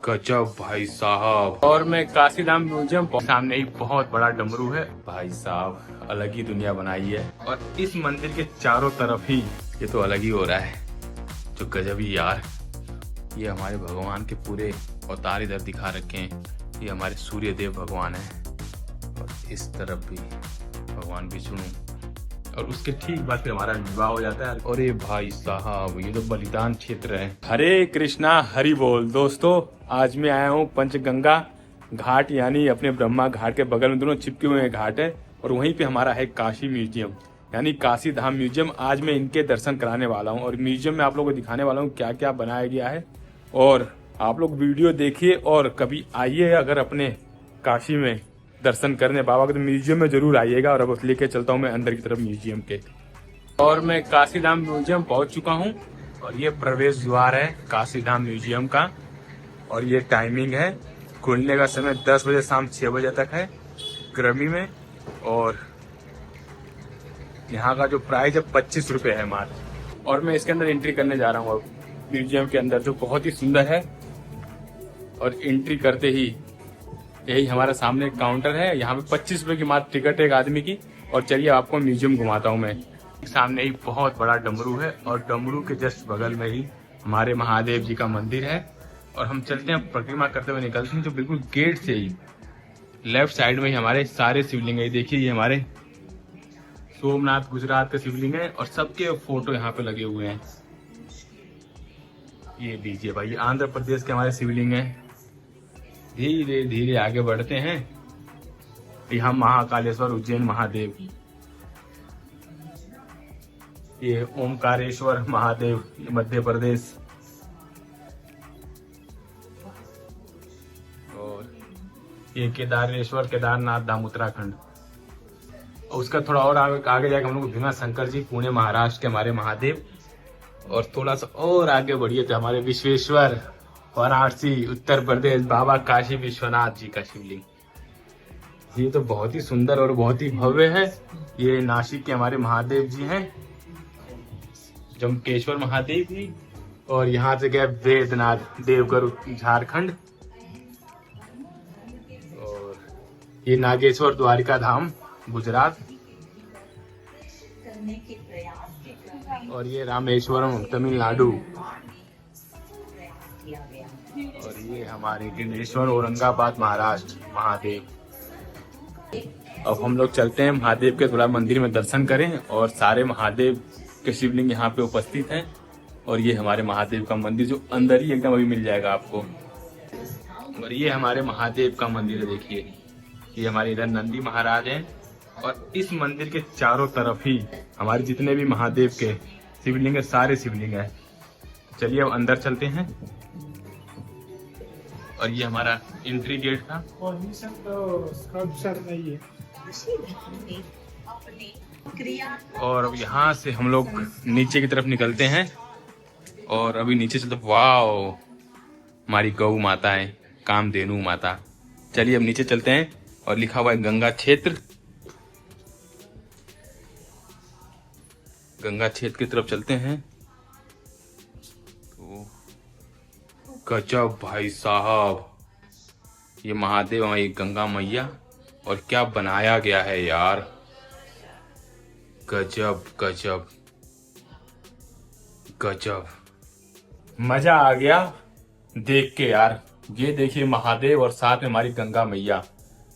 गजब भाई साहब। और मैं काशीधाम म्यूजियम सामने ही बहुत बड़ा डमरू है भाई साहब, अलग ही दुनिया बनाई है। और इस मंदिर के चारों तरफ ही ये तो अलग ही हो रहा है, जो गजब ही यार। ये हमारे भगवान के पूरे अवतार इधर दिखा रखे हैं। ये हमारे सूर्य देव भगवान है और इस तरफ भी भगवान विष्णु, और उसके ठीक बाद फिर हमारा विवाह हो जाता है। अरे भाई साहब, ये तो बलिदान क्षेत्र है। हरे कृष्णा हरि बोल। दोस्तों, आज मैं आया हूँ पंचगंगा घाट, यानी अपने ब्रह्मा घाट के बगल में दोनों चिपके हुए घाट है, और वहीं पे हमारा है काशी म्यूजियम, यानी काशी धाम म्यूजियम। आज मैं इनके दर्शन कराने वाला हूँ और म्यूजियम में आप लोगों को दिखाने वाला हूँ क्या क्या बनाया गया है। और आप लोग वीडियो देखिए और कभी आइए, अगर अपने काशी में दर्शन करने बाबा के, तो म्यूजियम में जरूर आइएगा। और अब लेके चलता हूँ मैं अंदर की तरफ म्यूजियम के। और मैं काशीधाम म्यूजियम पहुंच चुका हूँ और ये प्रवेश द्वार है काशीधाम म्यूजियम का। और ये टाइमिंग है, खुलने का समय 10 बजे शाम 6 बजे तक है गर्मी में। और यहाँ का जो प्राइस है 25 रुपये है मात्र। और मैं इसके अंदर एंट्री करने जा रहा हूँ अब म्यूजियम के अंदर, जो बहुत ही सुंदर है। और एंट्री करते ही यही हमारा सामने काउंटर है, यहाँ पे 25 रुपए की मात्र टिकट है एक आदमी की। और चलिए आपको म्यूजियम घुमाता हूँ मैं। सामने ही बहुत बड़ा डमरू है और डमरू के जस्ट बगल में ही हमारे महादेव जी का मंदिर है। और हम चलते हैं, परिक्रमा करते हुए निकलते हैं, जो बिल्कुल गेट से ही लेफ्ट साइड में ही हमारे सारे शिवलिंग है। देखिए, ये हमारे सोमनाथ गुजरात के शिवलिंग है और सबके फोटो यहाँ पे लगे हुए हैं। ये दीजिए भाई, आंध्र प्रदेश के हमारे शिवलिंग है। धीरे धीरे आगे बढ़ते हैं, यहाँ महाकालेश्वर उज्जैन महादेव, ये ओमकारेश्वर महादेव मध्य प्रदेश, और ये केदारेश्वर केदारनाथ धाम उत्तराखंड। और उसका थोड़ा और आगे जाके हम लोग भीमा शंकर जी पुणे महाराष्ट्र के हमारे महादेव। और थोड़ा सा और आगे बढ़िए तो हमारे विश्वेश्वर वाराणसी उत्तर प्रदेश बाबा काशी विश्वनाथ जी का शिवलिंग। ये तो बहुत ही सुंदर और बहुत ही भव्य है। ये नासिक के हमारे महादेव जी हैं, जमकेश्वर महादेव जी। और यहाँ से गए वेदनाथ देवगढ़ झारखंड। और ये नागेश्वर द्वारिका धाम गुजरात। और ये रामेश्वरम तमिलनाडु। और ये हमारे गिरनेश्वर औरंगाबाद महाराष्ट्र महादेव। अब हम लोग चलते हैं महादेव के थोड़ा मंदिर में दर्शन करें। और सारे महादेव के शिवलिंग यहाँ पे उपस्थित हैं। और ये हमारे महादेव का मंदिर, जो अंदर ही एकदम अभी मिल जाएगा आपको। और ये हमारे महादेव का मंदिर है, देखिए, ये हमारे इधर नंदी महाराज हैं। और इस मंदिर के चारों तरफ ही हमारे जितने भी महादेव के शिवलिंग है, सारे शिवलिंग है। चलिए अब अंदर चलते हैं। और ये हमारा एंट्री गेट था। और अब यहाँ से हम लोग नीचे की तरफ निकलते हैं। और अभी नीचे चलते, वाओ, हमारी गौ माता है, कामधेनु माता। चलिए अब नीचे चलते हैं। और लिखा हुआ है गंगा क्षेत्र। गंगा क्षेत्र की तरफ चलते हैं। तो गजब भाई साहब, ये महादेव हमारी गंगा मैया, और क्या बनाया गया है यार, गजब गजब गजब। मजा आ गया देख के यार। ये देखिए महादेव और साथ में हमारी गंगा मैया,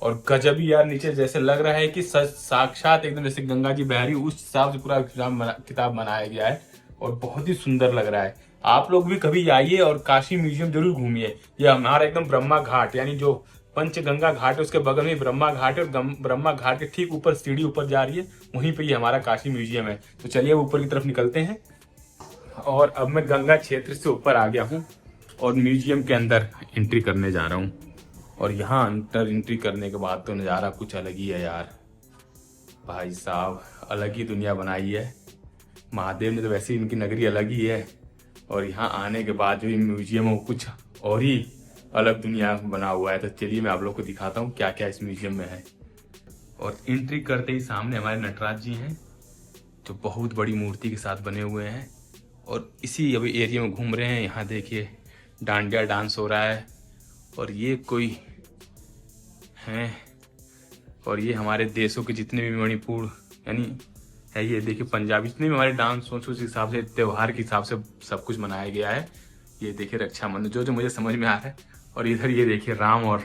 और गजब ही यार। नीचे जैसे लग रहा है कि साक्षात एकदम जैसे गंगा जी बह रही, उस हिसाब से पूरा किताब बनाया गया है। और बहुत ही सुंदर लग रहा है। आप लोग भी कभी आइए और काशी म्यूजियम जरूर घूमिए। ये हमारा एकदम ब्रह्मा घाट, यानी जो पंचगंगा घाट है उसके बगल में ब्रह्मा घाट है। और ब्रह्मा घाट के ठीक ऊपर सीढ़ी ऊपर जा रही है, वहीं पे ये हमारा काशी म्यूजियम है। तो चलिए ऊपर की तरफ निकलते हैं। और अब मैं गंगा क्षेत्र से ऊपर आ गया हूँ और म्यूजियम के अंदर एंट्री करने जा रहा हूँ। और यहाँ अंदर एंट्री करने के बाद तो नज़ारा कुछ अलग ही है यार भाई साहब, अलग ही दुनिया बनाई है महादेव ने। तो वैसे ही इनकी नगरी अलग ही है। और यहाँ आने के बाद जो म्यूजियम है वो कुछ और ही अलग दुनिया बना हुआ है। तो चलिए मैं आप लोग को दिखाता हूँ क्या क्या इस म्यूजियम में है। और एंट्री करते ही सामने हमारे नटराज जी हैं, जो बहुत बड़ी मूर्ति के साथ बने हुए हैं। और इसी अभी एरिया में घूम रहे हैं। यहाँ देखिए डांडिया डांस हो रहा है। और ये कोई हैं, और ये हमारे देशों के जितने भी मणिपुर यानी है, ये देखिए पंजाबी जितने भी हमारे डांस वांस उस हिसाब से त्योहार के हिसाब से सब कुछ मनाया गया है। ये देखिए रक्षाबंधन जो जो मुझे समझ में आ रहा है। और इधर ये देखिए राम और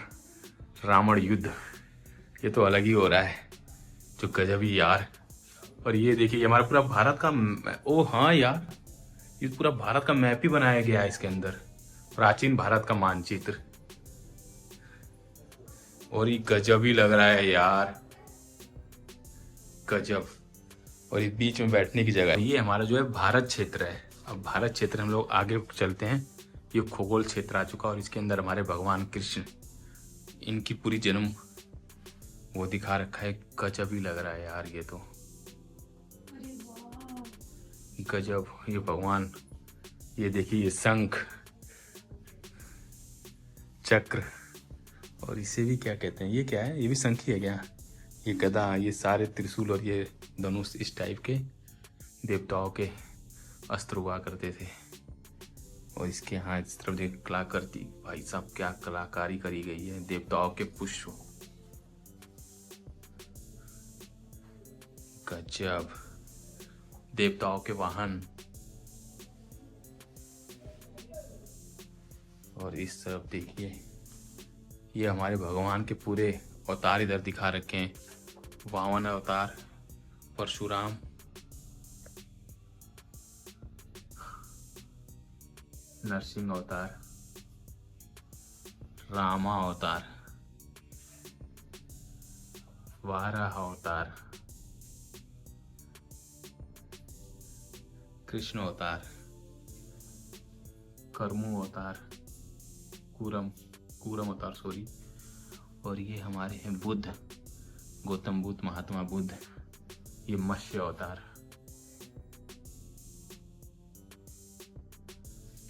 रावण युद्ध, ये तो अलग ही हो रहा है, जो गजब ही यार। और ये देखिए ये हमारा पूरा भारत का ओ हाँ यार, ये पूरा भारत का मैप ही बनाया गया है इसके अंदर, प्राचीन भारत का मानचित्र। और ये गजब ही लग रहा है यार, गजब। और ये बीच में बैठने की जगह, ये हमारा जो है भारत क्षेत्र है। अब भारत क्षेत्र हम लोग आगे चलते हैं, ये खगोल क्षेत्र आ चुका और इसके अंदर हमारे भगवान कृष्ण, इनकी पूरी जन्म वो दिखा रखा है। गजब ही लग रहा है यार, ये तो गजब। ये भगवान, ये देखिए ये शंख चक्र, और इसे भी क्या कहते हैं, ये क्या है, ये भी शंख ही है क्या? ये गदा, ये सारे त्रिशूल और ये धनुष इस टाइप के देवताओं के अस्त्र हुआ करते थे। और इसके यहाँ इस तरफ देखिए कलाकृति, भाई साहब क्या कलाकारी करी गई है, देवताओं के पुष्प, गजब। देवताओं के वाहन, और इस तरफ देखिए ये हमारे भगवान के पूरे अवतार इधर दिखा रखे हैं। वामन अवतार, परशुराम, नरसिंह अवतार, रामा अवतार, वाराह अवतार, कृष्ण अवतार, कर्मु अवतार, कूरम अवतार सॉरी। और ये हमारे हैं बुद्ध, गौतम बुद्ध, महात्मा बुद्ध, ये मत्स्य अवतार,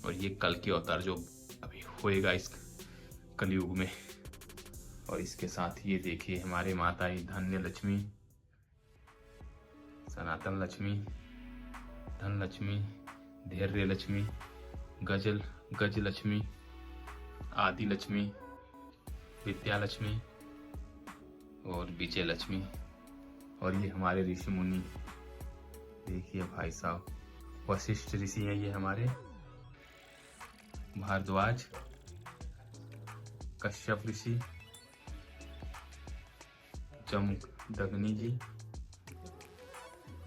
और ये कल की अवतार जो अभी होएगा इस कलयुग में। और इसके साथ ये देखिए हमारे माता धन्य लक्ष्मी, सनातन लक्ष्मी, धन लक्ष्मी, धैर्य लक्ष्मी, गज लक्ष्मी, आदि लक्ष्मी, विद्या लक्ष्मी और विजय लक्ष्मी। और ये हमारे ऋषि मुनि, देखिए भाई साहब, वशिष्ठ ऋषि हैं ये हमारे, भारद्वाज, कश्यप ऋषि, जमदग्नि जी,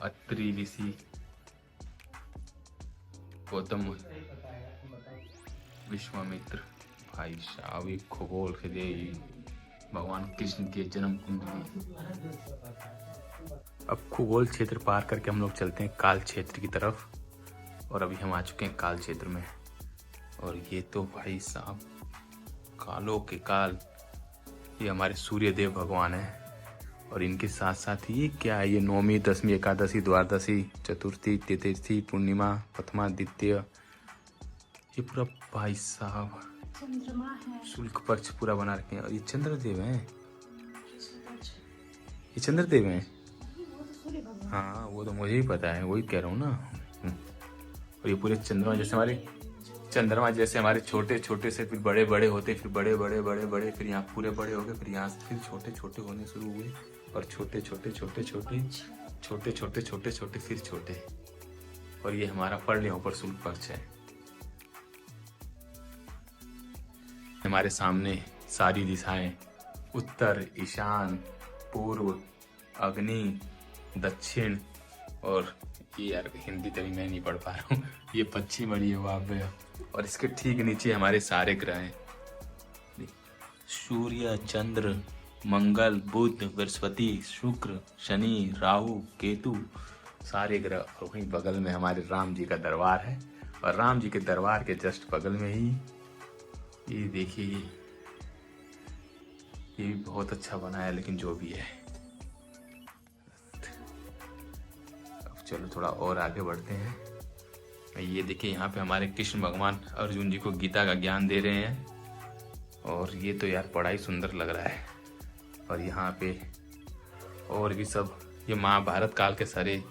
अत्रि ऋषि, गौतम, विश्वामित्र। भाई साहब ये खगोल के देव भगवान कृष्ण के जन्म कुंडली। अब खगोल क्षेत्र पार करके हम लोग चलते हैं काल क्षेत्र की तरफ, और अभी हम आ चुके हैं काल क्षेत्र में। और ये तो भाई साहब कालों के काल, ये हमारे सूर्य देव भगवान हैं। और इनके साथ साथ ये क्या है, ये नौमी, दसवीं, एकादशी, द्वादशी, चतुर्थी, तृतीय, पूर्णिमा, प्रथमा, द्वितीय, ये पूरा भाई साहब चंद्रमा है, शुल्क पक्ष पूरा बना रखे हैं। और ये चंद्रदेव हैं, ये चंद्रदेव हैं, हाँ वो तो मुझे ही पता है, वही कह रहा हूँ ना। और ये पूरे चंद्रमा जैसे हमारे छोटे छोटे से फिर बड़े बड़े होते, फिर बड़े बड़े बड़े बड़े, फिर यहाँ पूरे बड़े हो गए, फिर यहाँ से फिर छोटे छोटे होने शुरू हुए, और छोटे छोटे छोटे छोटे छोटे छोटे छोटे छोटे फिर छोटे। और ये हमारा पढ़ लिया ऊपर शुल्क पक्ष है। हमारे सामने सारी दिशाएं, उत्तर, ईशान, पूर्व, अग्नि, दक्षिण, और ये यार हिंदी तभी मैं नहीं पढ़ पा रहा हूँ, ये पश्चिम और ये वायव्य। और इसके ठीक नीचे हमारे सारे ग्रह हैं, सूर्य, चंद्र, मंगल, बुध, बृहस्पति, शुक्र, शनि, राहु, केतु, सारे ग्रह। और वहीं बगल में हमारे राम जी का दरबार है, और राम जी के दरबार के जस्ट बगल में ही ये देखिए, ये भी बहुत अच्छा बना है, लेकिन जो भी है। अब चलो थोड़ा और आगे बढ़ते हैं। ये देखिए यहाँ पे हमारे कृष्ण भगवान अर्जुन जी को गीता का ज्ञान दे रहे हैं, और ये तो यार बड़ा ही सुंदर लग रहा है। और यहाँ पे और भी सब, ये महाभारत काल के सारे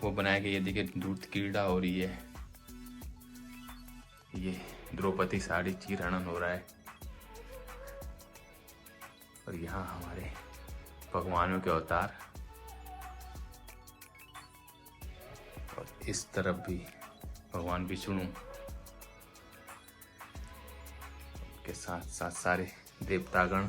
वो बनाए गए। ये देखिए दूत क्रीड़ा हो रही है, ये द्रौपदी साड़ी चीर हनन हो रहा है, और यहाँ हमारे भगवानों के अवतार, और इस तरफ भी भगवान विष्णु के साथ साथ सारे देवतागण।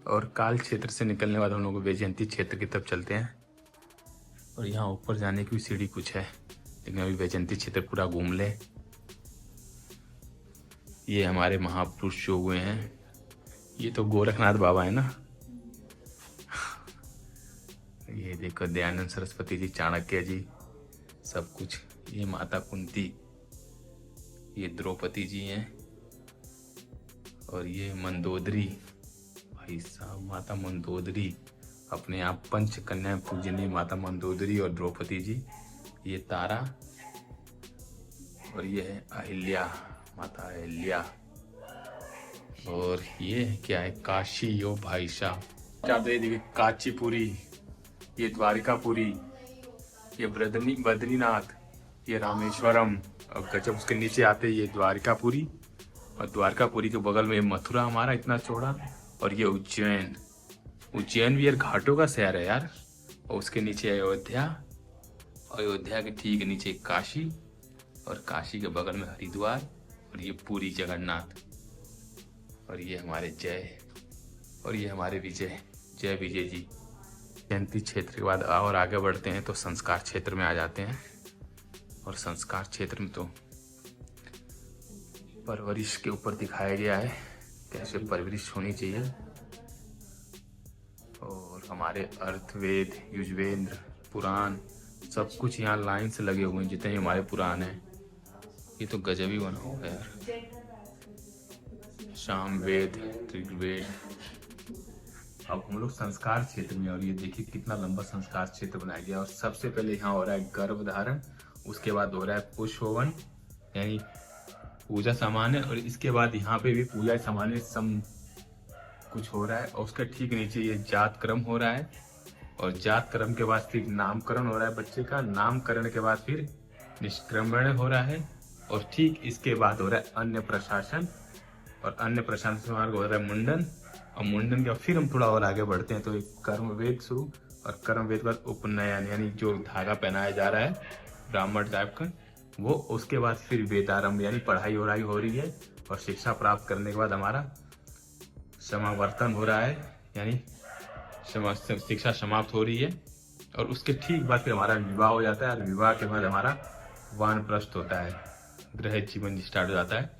और काल क्षेत्र से निकलने बाद हम लोग वैजयंती क्षेत्र की तरफ चलते हैं। और यहाँ ऊपर जाने की भी सीढ़ी कुछ है, लेकिन अभी वैजयंती क्षेत्र पूरा घूम ले। ये हमारे महापुरुष जो हुए हैं, ये तो गोरखनाथ बाबा है ना। ये देखो दयानंद सरस्वती जी, चाणक्य जी, सब कुछ। ये माता कुंती, ये द्रौपदी जी हैं, और ये मंदोदरी, भाई साहब माता मंदोदरी, अपने आप पंच कन्या पूजनीय माता मंदोदरी और द्रौपदी जी। ये तारा, और ये है अहिल्या, माता अहिल्या। और ये क्या है, काशी, यो भाई साहब। आप देखिए कांचीपुरी, ये द्वारिकापुरी, ये बद्रीनाथ, ये रामेश्वरम। और गजब उसके नीचे आते ये द्वारिकापुरी, और द्वारकापुरी के बगल में मथुरा हमारा इतना चौड़ा। और ये उज्जैन, उज्जैन भी यार घाटों का शहर है यार। और उसके नीचे अयोध्या, अयोध्या के ठीक नीचे काशी, और काशी के बगल में हरिद्वार, और ये पूरी जगन्नाथ। और ये हमारे जय, और ये हमारे विजय, जय विजय जी। जयंती क्षेत्र के बाद और आगे बढ़ते हैं तो संस्कार क्षेत्र में आ जाते हैं। और संस्कार क्षेत्र में तो परवरिश के ऊपर दिखाया गया है, कैसे परवरिश होनी चाहिए। और हमारे अर्थवेद, युजवेंद्र, पुराण, सब कुछ यहाँ लाइन से लगे हुए हैं, जितने हमारे पुराण हैं। ये तो गजब ही बना हुआ है यार। सामवेद, ऋग्वेद। अब हम लोग संस्कार क्षेत्र में, और ये देखिए कितना लंबा संस्कार क्षेत्र बनाया गया। और सबसे पहले यहाँ हो रहा है गर्भधारण, उसके बाद हो रहा है पुष्पवन यानी पूजा सामान्य, और इसके बाद यहाँ पे भी पूजा सामान्य सम कुछ हो रहा है। और उसके ठीक नीचे ये जात क्रम हो रहा है, और जात क्रम के बाद फिर नामकरण हो रहा है बच्चे का, नामकरण के बाद फिर निष्क्रमण हो रहा है, और ठीक इसके बाद हो रहा है अन्य प्रशासन, और अन्य प्रशासन से हो रहा है मुंडन, और मुंडन के बाद फिर हम थोड़ा और आगे बढ़ते हैं तो एक कर्मवेद शुरू, और कर्मवेद के बाद उपनयन यानी जो धागा पहनाया जा रहा है ब्राह्मण टाइप का वो, उसके बाद फिर वेदारंभ यानी पढ़ाई वढ़ाई हो रही है, और शिक्षा प्राप्त करने के बाद हमारा समावर्तन हो रहा है यानी शिक्षा समाप्त हो रही है। और उसके ठीक बाद फिर हमारा विवाह हो जाता है, और विवाह के बाद हमारा वानप्रस्थ होता है, गृह जीवन स्टार्ट हो जाता है।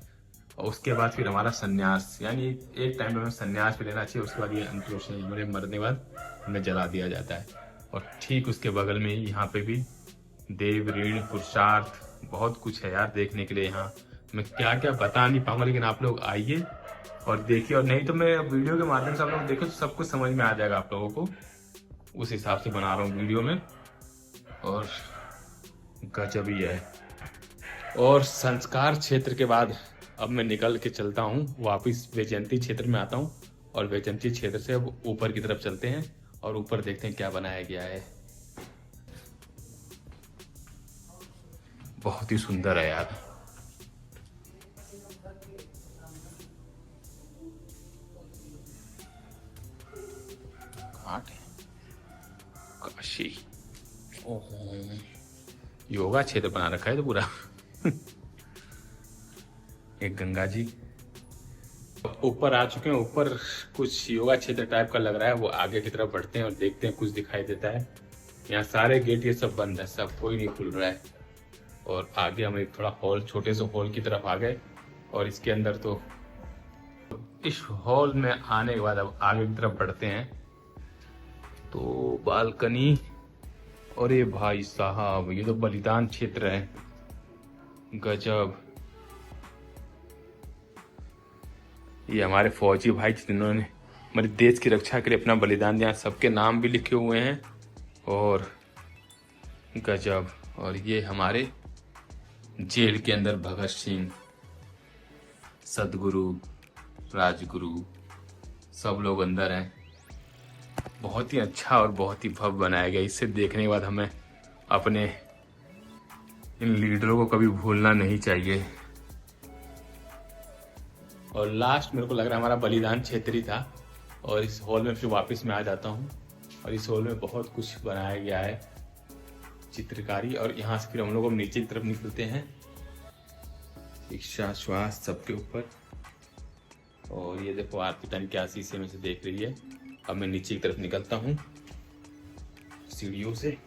और उसके बाद फिर हमारा संन्यास यानी एक टाइम में हमें संन्यास भी लेना चाहिए। उसके बाद ये अंतोषण मरने के बाद हमें जला दिया जाता है। और ठीक उसके बगल में यहाँ पे भी देव, ऋण, पुरुषार्थ, बहुत कुछ है यार देखने के लिए। यहाँ मैं क्या क्या बता नहीं पाऊंगा, लेकिन आप लोग आइए और देखिए। और नहीं तो मैं वीडियो के माध्यम से आप लोग देखो तो सब कुछ समझ में आ जाएगा आप लोगों को, उस हिसाब से बना रहा हूँ वीडियो में। और गजब ही है। और संस्कार क्षेत्र के बाद अब मैं निकल के चलता हूँ वापिस वैजयंती क्षेत्र में आता हूँ, और वैजयंती क्षेत्र से अब ऊपर की तरफ चलते हैं, और ऊपर देखते हैं क्या बनाया गया है। बहुत ही सुंदर है यार। घाट है काशी, ओहो योगा क्षेत्र बना रखा है तो पूरा। एक गंगा जी ऊपर आ चुके हैं, ऊपर कुछ योगा क्षेत्र टाइप का लग रहा है। वो आगे की तरफ बढ़ते हैं और देखते हैं कुछ दिखाई देता है। यहाँ सारे गेट ये सब बंद है, सब कोई नहीं खुल रहा है। और आगे हम एक थोड़ा हॉल, छोटे से हॉल की तरफ आ गए, और इसके अंदर तो इस हॉल में आने के बाद अब आगे की तरफ बढ़ते हैं तो बालकनी। और ये भाई साहब ये तो बलिदान क्षेत्र है, गजब। ये हमारे फौजी भाई जिन्होंने हमारे देश की रक्षा के लिए अपना बलिदान दिया, सबके नाम भी लिखे हुए हैं, और गजब। और ये हमारे जेल के अंदर भगत सिंह, सदगुरु, राजगुरु सब लोग अंदर हैं। बहुत ही अच्छा और बहुत ही भव्य बनाया गया। इसे देखने के बाद हमें अपने इन लीडरों को कभी भूलना नहीं चाहिए। और लास्ट मेरे को लग रहा है हमारा बलिदान क्षेत्र ही था। और इस हॉल में फिर वापस मैं आ जाता हूँ और इस हॉल में बहुत कुछ बनाया गया है चित्रकारी। और यहाँ से फिर हम लोग नीचे की तरफ निकलते हैं, शिक्षा श्वास सबके ऊपर। और ये देखो आरती तन क्या शीशे में से देख रही है। अब मैं नीचे की तरफ निकलता हूँ सीढ़ियों से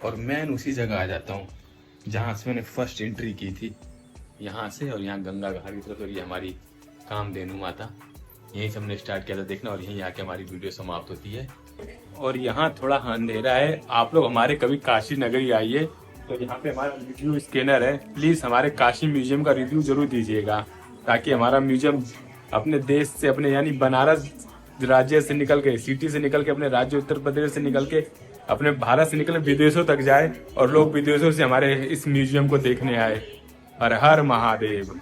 और मैं उसी जगह आ जाता हूँ जहाँ से मैंने फर्स्ट एंट्री की थी, यहाँ से। और यहाँ गंगा घाट की तरफ, और ये हमारी कामधेनु माता, यहीं से हमने स्टार्ट किया था देखना। और यहीं आके हमारी वीडियो समाप्त होती है। और यहाँ थोड़ा अंधेरा है, आप लोग हमारे कभी काशी नगरी आइए तो यहाँ पे हमारा रिव्यू स्कैनर है, प्लीज हमारे काशी म्यूजियम का रिव्यू जरूर दीजिएगा, ताकि हमारा म्यूजियम अपने देश से, अपने यानी बनारस राज्य से निकल के, सिटी से निकल के, अपने राज्य उत्तर प्रदेश से निकल के, अपने भारत से निकल के विदेशों तक जाए और लोग विदेशों से हमारे इस म्यूजियम को देखने आए। हर हर महादेव।